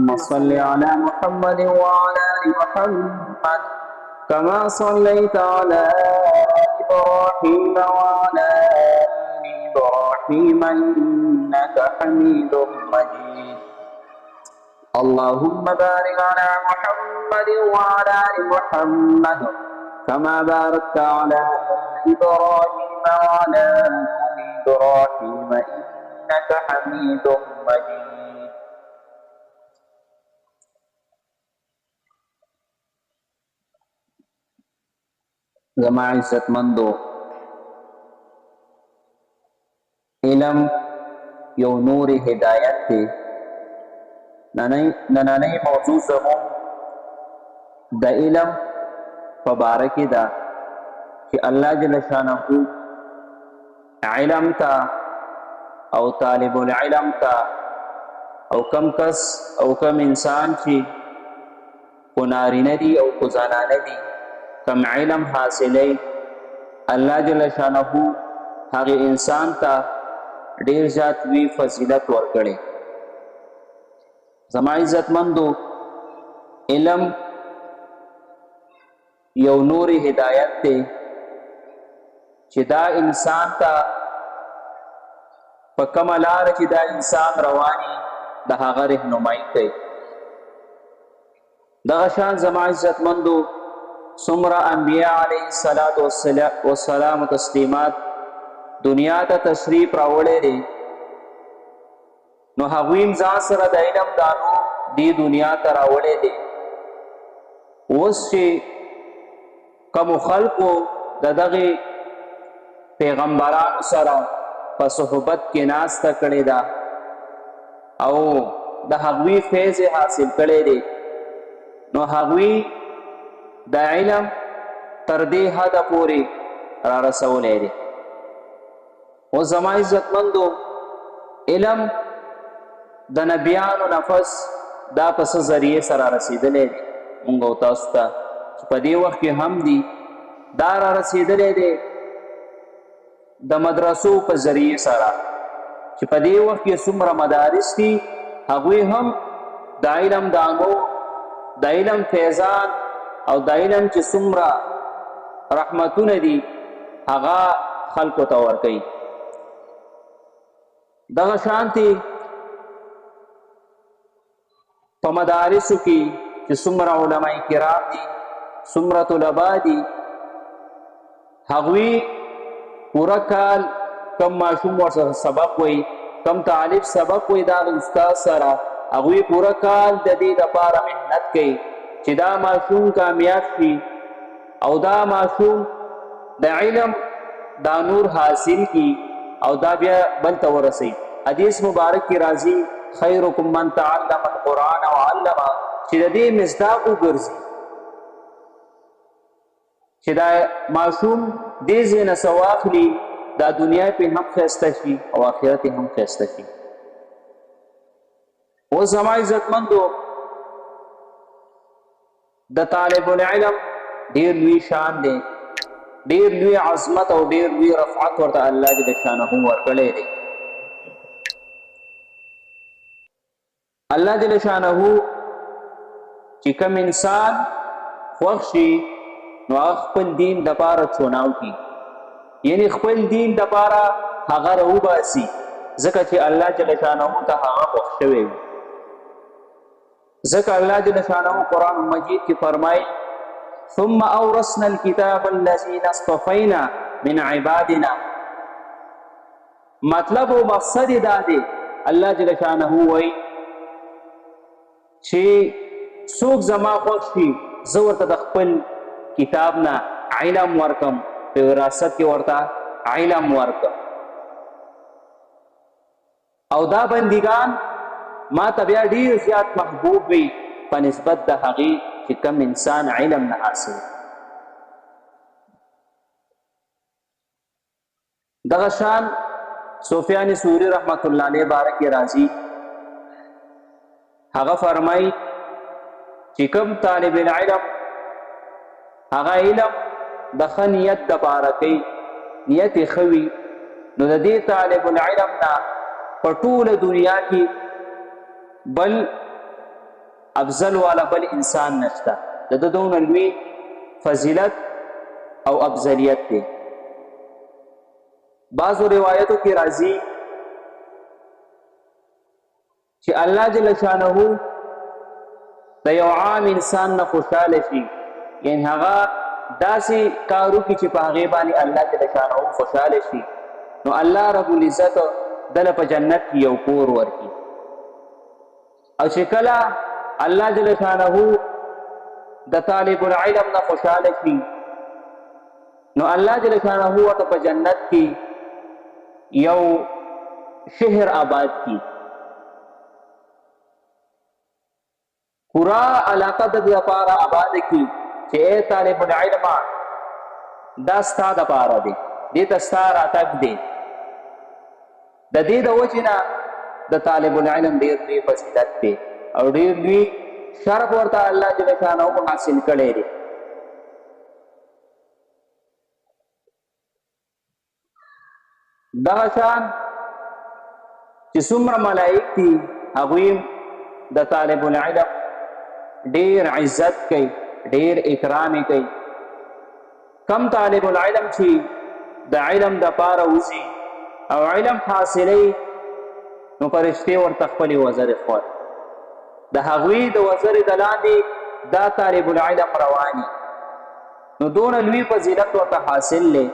اللهم صل على محمد وعلى آل محمد كما صليت على إبراهيم وعلى آل إبراهيم إنك حميد مجيد اللهم بارك على محمد وعلى آل محمد كما باركت على إبراهيم وعلى آل إبراهيم إنك حميد مجيد زما عزتمندو علم یو نور هدایت ته نننۍ موضوع زمون د علم په باره کې ده چې الله جل شانه علم ته او طالب العلم ته او کم کس او کم انسان چې کو نارینه دي او کو زنانه دي کم علم حاصلی الله جل شانه هغه انسان ته ډیر زیات وی فضیلت ورکړي زما عزتمندو علم یو نور هدایت ته چې دا انسان ته په کومه لار چې دا انسان رواني د هغه رهنمایي کوي دغه شان زما عزتمندو څومره انبیاء علیه السلام تسلیمات دنیا ته تشریف راوړی دی نو هغوی ځان سره د علم دانو دی دنیا ته راوړی دی اوس چې کومو خلکو د دغې پیغمبرانو سره په صحبت کې ناسته کړې ده او د هغوی فیض حاصل کړی دی نو هغوی د علم تر دې حده پورې را رسولی دی او زما عزتمندو علم د نبیانو نفس دا په څه ذریعې سره رسېدلی دی مونږ او تاسو ته چې په دې وخت کې هم دي دا را رسېدلی دی د مدرسو په ذریعې سره چې په دې وخت کې څومره مدارس دي هغوی هم د علم دانو د علم فیضان او د علم چې څومره رحمتونه دي هغه خلکو ته ورکوي دغه شانتې په مدارسو کې چې څومره علماء کرام دي څومره طلبا دي هغوی پوره کال کم ماشوم ورسره سبق وایي کم طالب سبق وایي دا د استاد سره هغوی پوره کال د دې دپاره محنت کوي چې دا ماشوم کامیاب شي او دا ماشوم د علم دا نور حاصل کی او دا بیا بل ته ورسوي حدیث مبارک کې راځي خیرکم من تعلم القرآن وعلمه چې د دې مصداق وګرځي چې دا ماشوم دې ځای نه څه واخلي دا دنیا پې هم ښایسته شي او آخرت یې هم ښایسته شي اوس زما عزتمندو د طالب العلم ډېر لوی شان دی ډېر لوی عظمت او ډېر لوی رفعت ورته الله جل شانه ورکړی دی الله جل شانه چې کوم انسان خوښ شي نو هغه خپل دین دپاره چوناو کي یعنی خپل دین دپاره هغه راوباسي ځکه چې الله جل شانه ته هغه خوښ شوی وي ذکر اللہ جل شانہ قرآن مجید کی فرمائی ثم اورثنا الكتاب الذين اصطفينا من عبادنا مطلب و مقصد دا دی اللہ جل شانہ وی چې څوک زما خوښ شي زه ورته د خپل کتاب نه علم ورکم په وراثت کې ورته علم ورکم او دا بندگان ما ته بیا ډېر زیات محبوب وي په نسبت د هغې چې کوم انسان علم نه حاصل دغه شان سفیان ثوری رحمت الله علیه باره کې راځي هغه فرمایي چې کوم طالب العلم هغه علم د ښه نیت دپاره کوي نیت یې ښه وي نو د دې طالب العلم نه په ټوله دنیا کې بل افضل والا بل انسان نشته د ده دونه لوی فضیلت او افضلیت دی. بعضو روایتو کې راځي چې الله جل شانه د یو عام انسان نه خوشحاله شي، یعنی هغه داسې کار وکړي چې په هغې باندې الله جل شانه خوشحاله شي، نو الله رب العزت دله په جنت کې یو کور ورکړي. او چې کله الله جل شانه د طالب العلم نه خوشحاله شي، نو الله جل شانه ورته په جنت کې یو شهر آباد کی، پورا علاقه د دې لپاره آباد کی چې اے طالب العلم دا ستا دپاره دی، دې ته ستا راتګ دی. د دې د وجې نه د طالب العلم ډېر لوی فضیلت دی او ډېر لوی شرف ورته الله جل شانه حاصل کړی دی. دغه شان چې څومره ملائک دي هغوی د طالب العلم ډېر عزت کوي، ډېر اکرام یې کوي. کم طالب العلم چې د علم دپاره وځي او علم حاصلوي، نو فرشتې ورته خپلې وزرې ښوري، د هغوی د وزرې د لاندې دا طالب العلم رواني، نو دونه لوی فضیلت ورته حاصل دی